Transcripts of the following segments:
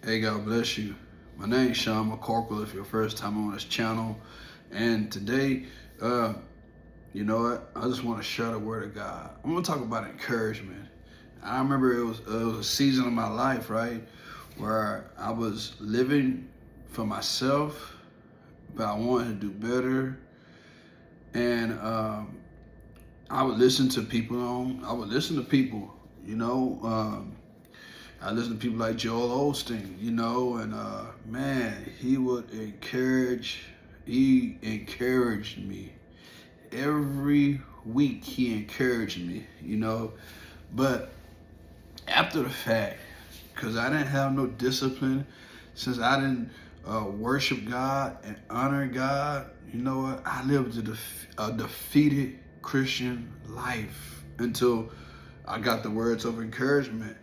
Hey, God bless you. My name is Sean McCorkle if you're first time on this channel. And today, you know what? I just want to share the word of God. I'm going to talk about encouragement. I remember it was a season of my life, right, where I was living for myself, but I wanted to do better. And I would listen to people I listen to people like Joel Osteen, and man, he encouraged me. Every week he encouraged me, But after the fact, because I didn't have no discipline, since I didn't worship God and honor God, you know what? I lived a defeated Christian life until I got the words of encouragement.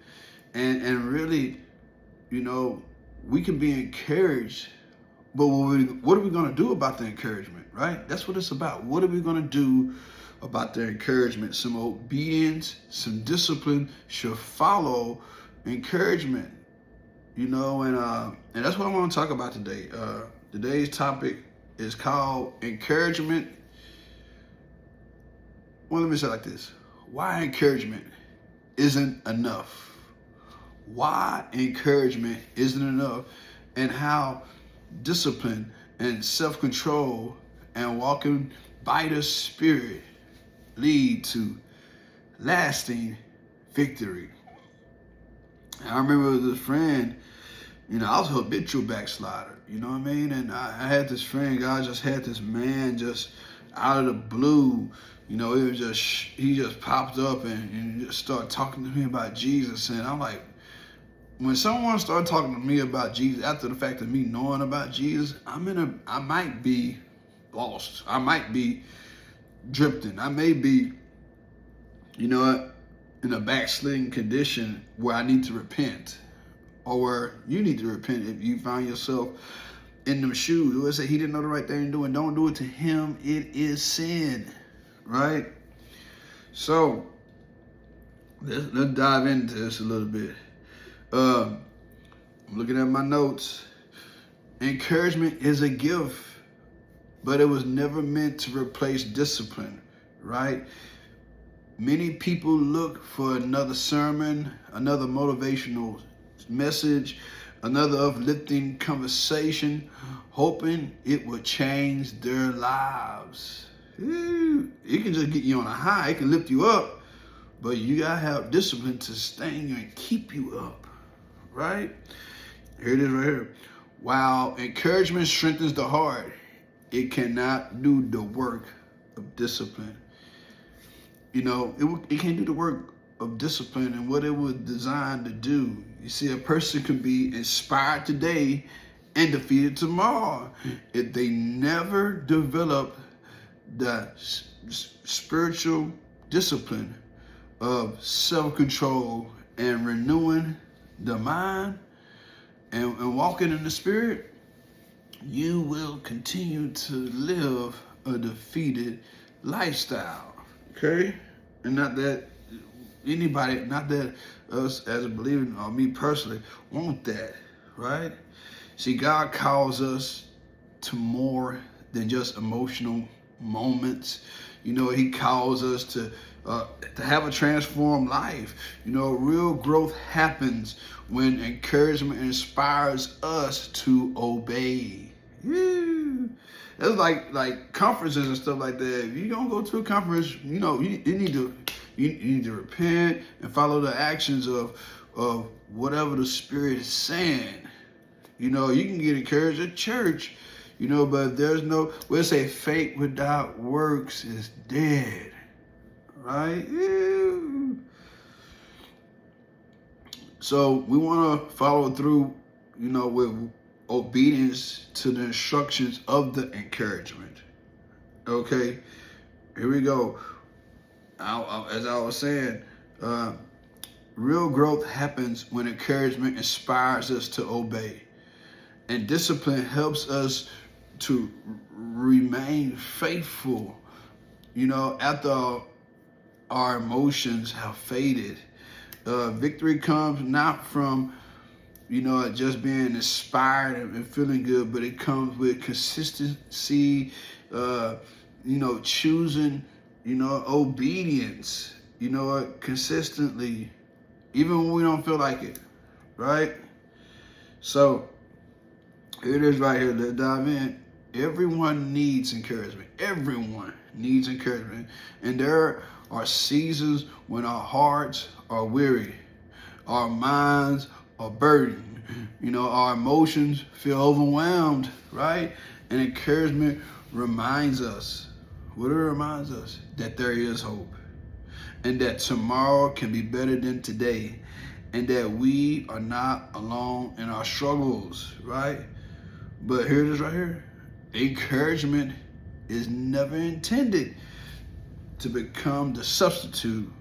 And really, we can be encouraged, but what are we going to do about the encouragement, right? That's what it's about. What are we going to do about the encouragement? Some obedience, some discipline should follow encouragement, and that's what I want to talk about today. Today's topic is called encouragement. Well, let me say it like this. Why encouragement isn't enough? Why encouragement isn't enough, and how discipline and self-control and walking by the Spirit lead to lasting victory. I remember with a friend, I was a habitual backslider, you know what I mean? And I had this friend, God just had this man just out of the blue, he just popped up and just started talking to me about Jesus. And I'm like, when someone started talking to me about Jesus after the fact of me knowing about Jesus, I might be lost. I might be drifting. I may be, in a backsliding condition where I need to repent, or where you need to repent if you find yourself in them shoes. Let's say he didn't know the right thing to do, and don't do it to him. It is sin, right? So let's dive into this a little bit. I'm looking at my notes. Encouragement is a gift, but it was never meant to replace discipline, right? Many people look for another sermon, another motivational message, another uplifting conversation, hoping it will change their lives. It can just get you on a high, it can lift you up, but you gotta have discipline to sustain you and keep you up. Right? Here it is right here. While encouragement strengthens the heart, it cannot do the work of discipline. It can't do the work of discipline and what it was designed to do. You see, a person can be inspired today and defeated tomorrow if they never develop the spiritual discipline of self-control and renewing the mind and walking in the Spirit. You will continue to live a defeated lifestyle. Okay? And not that us as a believer or me personally want that, right? See, God calls us to more than just emotional moments. He calls us to have a transformed life. Real growth happens when encouragement inspires us to obey. That's like conferences and stuff like that. If you're gonna go to a conference, you need to repent and follow the actions of whatever the Spirit is saying. You can get encouraged at church, but there's we'll say faith without works is dead. Right? So we want to follow through, with obedience to the instructions of the encouragement. Okay, here we go. As I was saying, real growth happens when encouragement inspires us to obey, and discipline helps us to remain faithful, after our emotions have faded. Victory comes not from just being inspired and feeling good, but it comes with consistency, choosing, obedience, consistently, even when we don't feel like it, right? So here it is right here. Let's dive in. Everyone needs encouragement. Everyone needs encouragement. And there are seasons when our hearts are weary, our minds are burdened, our emotions feel overwhelmed, right? And encouragement reminds us, what it reminds us? That there is hope, and that tomorrow can be better than today, and that we are not alone in our struggles, right? But here it is right here. Encouragement is never intended to become the substitute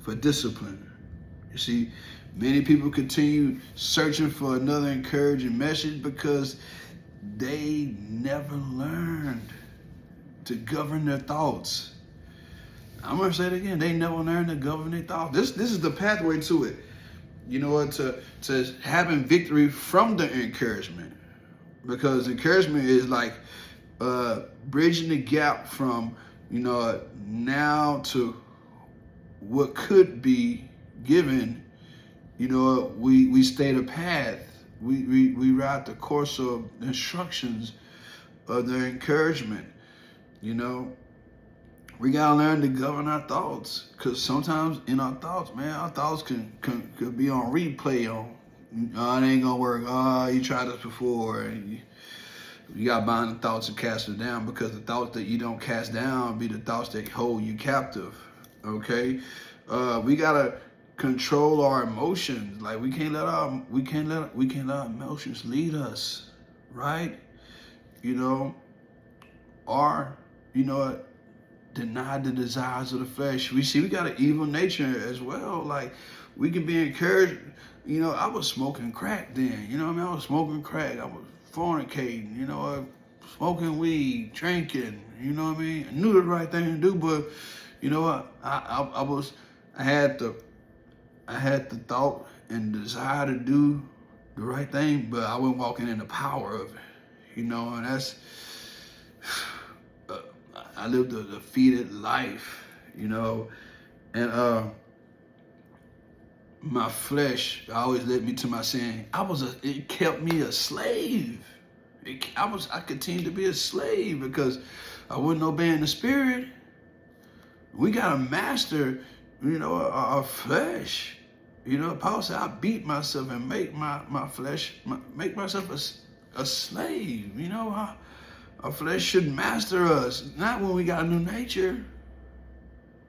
for discipline. You see, many people continue searching for another encouraging message because they never learned to govern their thoughts. I'm gonna say it again. They never learned to govern their thoughts. This is the pathway to it. To having victory from the encouragement, because encouragement is like bridging the gap from now to what could be given. We stay the path. We ride the course of instructions of the encouragement. We gotta learn to govern our thoughts, because sometimes in our thoughts, man, our thoughts could be on replay. It ain't gonna work. You tried this before. And you gotta bind the thoughts and cast them down, because the thoughts that you don't cast down be the thoughts that hold you captive. Okay, we gotta control our emotions. Like we can't let our emotions lead us, right? Or deny the desires of the flesh. We got an evil nature as well. Like we can be encouraged. I was smoking crack then. I was smoking crack. I was fornicating. Smoking weed, drinking. I knew the right thing to do, but I had the thought and desire to do the right thing, but I wasn't walking in the power of it. And that's. I lived a defeated life, and my flesh always led me to my sin. It kept me a slave. I continued to be a slave because I wasn't obeying the spirit. We gotta master, our flesh. Paul said, I beat myself and make my flesh, make myself a slave. Our flesh should master us, not when we got a new nature.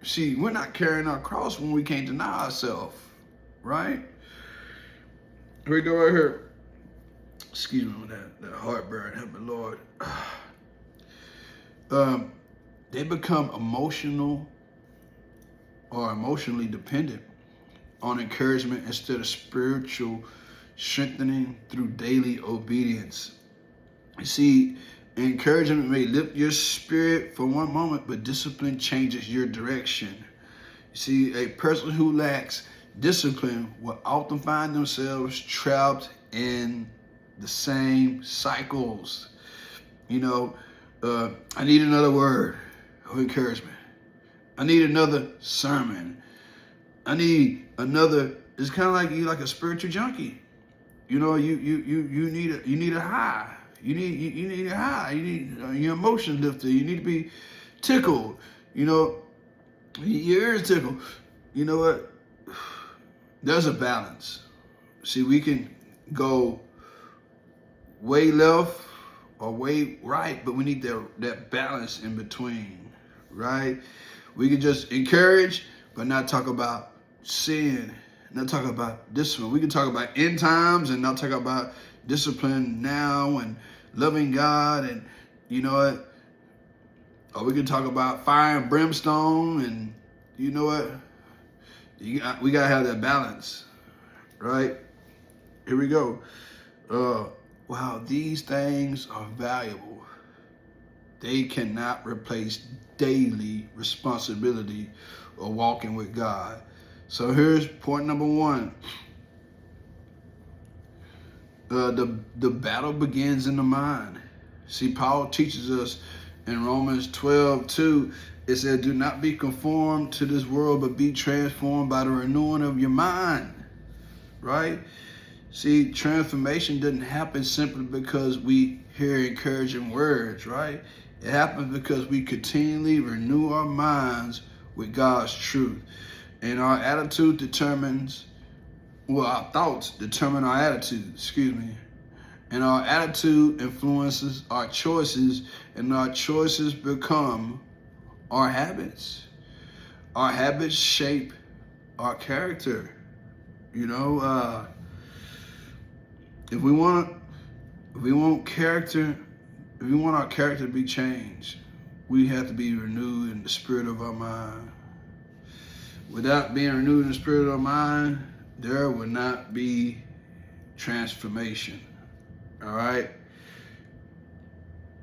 See, we're not carrying our cross when we can't deny ourselves, right? Here we go right here. Excuse me with that heartburn. Help me, Lord. They become emotionally dependent on encouragement instead of spiritual strengthening through daily obedience. You see, encouragement may lift your spirit for one moment, but discipline changes your direction. You see, a person who lacks discipline will often find themselves trapped in the same cycles. I need another word of encouragement. I need another sermon. I need another. It's kind of like you like a spiritual junkie. You need a high. You need a high. You need your emotion lifted. You need to be tickled. Your ears tickled. You know what? There's a balance. See, we can go way left or way right, but we need that balance in between, right? We can just encourage, but not talk about sin, not talk about discipline. We can talk about end times and not talk about discipline now and loving God, and or we can talk about fire and brimstone, and we gotta have that balance, right? Here we go. While these things are valuable, they cannot replace daily responsibility or walking with God. So here's point number one. The battle begins in the mind. See, Paul teaches us in Romans 12:2. It said, "Do not be conformed to this world, but be transformed by the renewing of your mind." Right? See, transformation doesn't happen simply because we hear encouraging words, right? It happens because we continually renew our minds with God's truth. And our attitude determines, well, our thoughts determine our attitude, And our attitude influences our choices, and our choices become our habits. Our habits shape our character. If we want our character to be changed, we have to be renewed in the spirit of our mind. Without being renewed in the spirit of our mind, there will not be transformation. All right.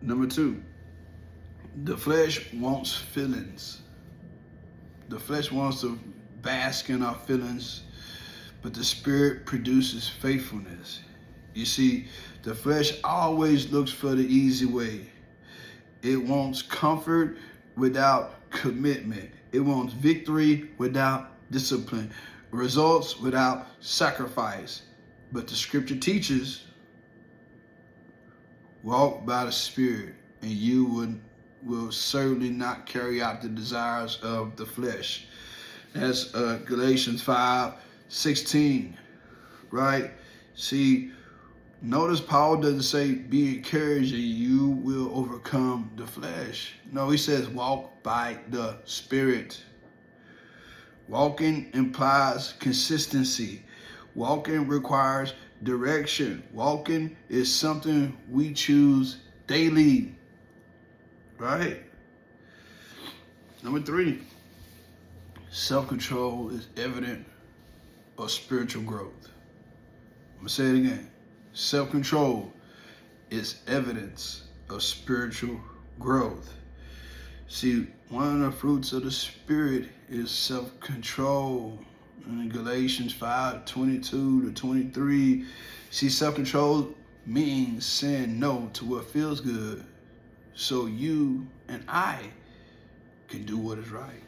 Number 2, the flesh wants feelings. The flesh wants to bask in our feelings, but the spirit produces faithfulness. You see, the flesh always looks for the easy way. It wants comfort without commitment. It wants victory without discipline, results without sacrifice. But the scripture teaches, walk by the Spirit, and you will certainly not carry out the desires of the flesh. That's Galatians 5:16, right? See, notice Paul doesn't say be encouraged and you will overcome the flesh. No, he says walk by the Spirit. Walking implies consistency. Walking requires direction. Walking is something we choose daily, right? Number 3, self-control is evident of spiritual growth. I'm going to say it again. Self-control is evidence of spiritual growth. See, one of the fruits of the Spirit is self-control. In Galatians 5:22-23, see, self-control means saying no to what feels good so you and I can do what is right.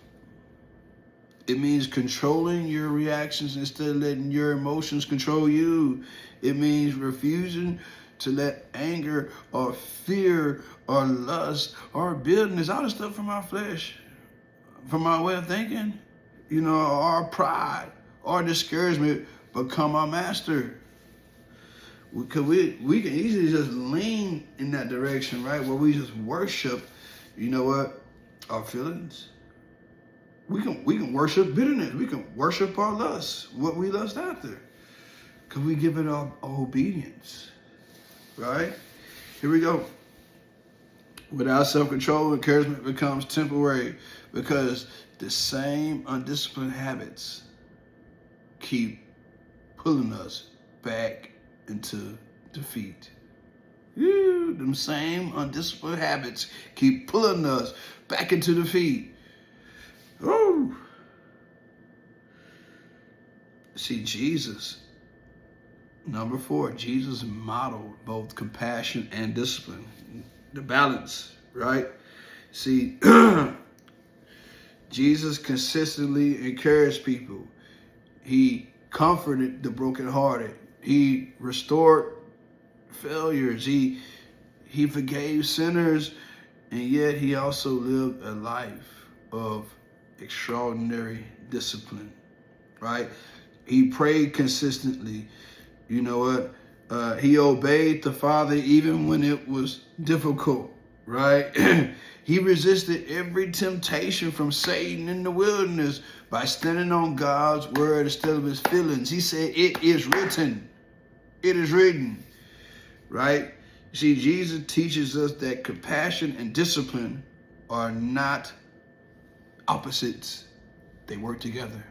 It means controlling your reactions instead of letting your emotions control you. It means refusing to let anger or fear or lust or bitterness, all the stuff from our flesh, from our way of thinking, our pride, our discouragement become our master. Because we can easily just lean in that direction, right? Where we just worship, our feelings. We can worship bitterness. We can worship our lust, what we lust after. Because we give it our obedience, right? Here we go. Without self-control, encouragement becomes temporary because the same undisciplined habits keep pulling us back into defeat. Them same undisciplined habits keep pulling us back into defeat. Oh. See, Jesus, number 4, Jesus modeled both compassion and discipline. The balance, right? See, Jesus consistently encouraged people. He comforted the brokenhearted. He restored failures. He forgave sinners, and yet he also lived a life of extraordinary discipline, right? He prayed consistently. You know what? He obeyed the Father even when it was difficult, right? He resisted every temptation from Satan in the wilderness by standing on God's word instead of his feelings. He said, "It is written." It is written, right? See, Jesus teaches us that compassion and discipline are not opposites. They work together.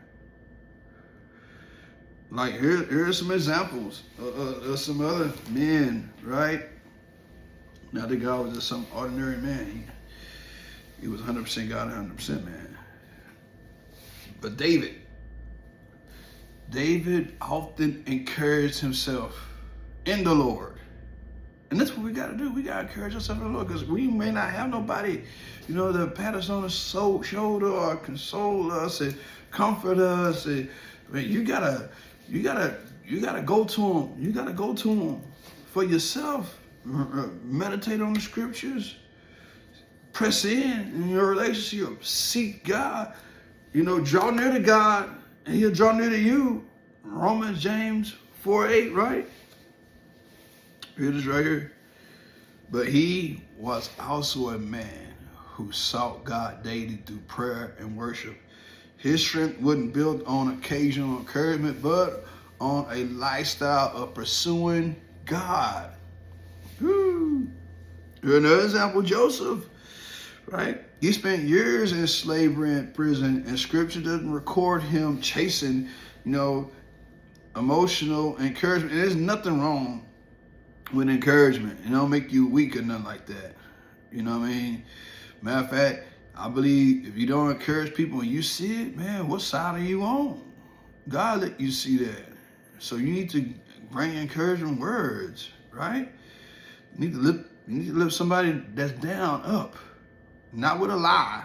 Like here are some examples of some other men, right? Not that God was just some ordinary man. He was 100% God and 100% man. But David often encouraged himself. in the Lord. And that's what we got to do. We got to encourage ourselves in the Lord, because we may not have nobody, to pat us on the shoulder or console us and comfort us. And, you gotta go to Him. You gotta go to Him for yourself. Meditate on the scriptures. Press in your relationship. Seek God. Draw near to God, and He'll draw near to you. Romans, James 4:8, right? Here it is right here. But he was also a man who sought God daily through prayer and worship. His strength wasn't built on occasional encouragement, but on a lifestyle of pursuing God. Woo. Here's another example, Joseph, right? He spent years in slavery and prison, and scripture doesn't record him chasing, emotional encouragement. And there's nothing wrong with encouragement. It don't make you weak or nothing like that. You know what I mean? Matter of fact, I believe if you don't encourage people and you see it, man, what side are you on? God let you see that. So you need to bring encouraging words, right? You need to lift somebody that's down up. Not with a lie,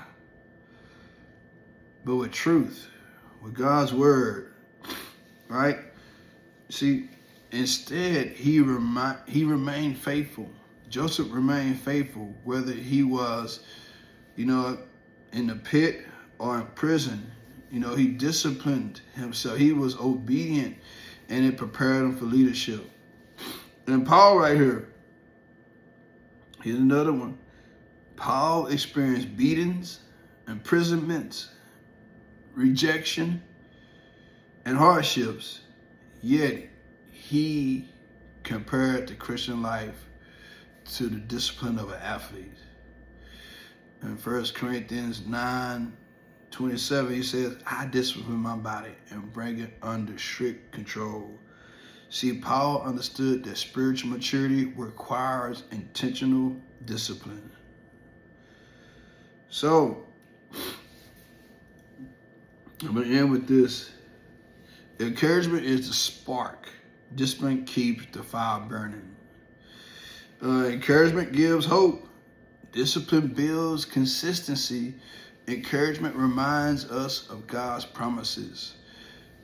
but with truth, with God's word, right? See, instead, he remained faithful. Joseph remained faithful, whether he was, in the pit or in prison. He disciplined himself. He was obedient, and it prepared him for leadership. And Paul right here, here's another one. Paul experienced beatings, imprisonments, rejection, and hardships, yet he compared the Christian life to the discipline of an athlete. In 1 Corinthians 9:27, he says, I discipline my body and bring it under strict control. See, Paul understood that spiritual maturity requires intentional discipline. So, I'm going to end with this. Encouragement is the spark. Discipline keeps the fire burning. Encouragement gives hope. Discipline builds consistency. Encouragement reminds us of God's promises,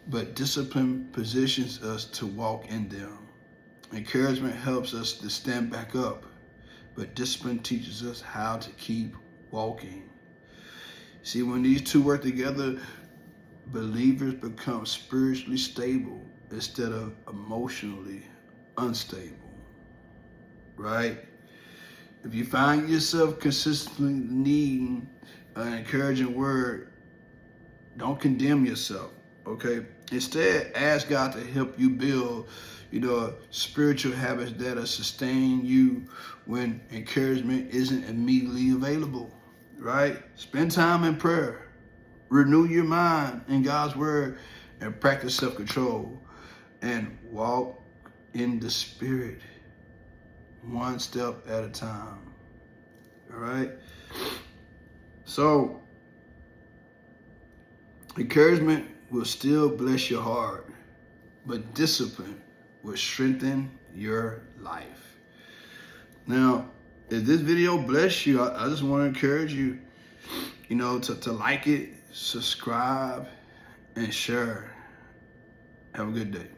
but discipline positions us to walk in them. Encouragement helps us to stand back up, but discipline teaches us how to keep walking. See, when these two work together, believers become spiritually stable instead of emotionally unstable, right? If you find yourself consistently needing an encouraging word, don't condemn yourself, okay? Instead, ask God to help you build, spiritual habits that will sustain you when encouragement isn't immediately available, right? Spend time in prayer. Renew your mind in God's word and practice self-control and walk in the Spirit one step at a time. All right? So, encouragement will still bless your heart, but discipline will strengthen your life. Now, if this video bless you, I just want to encourage you, to like it, subscribe, and share. Have a good day.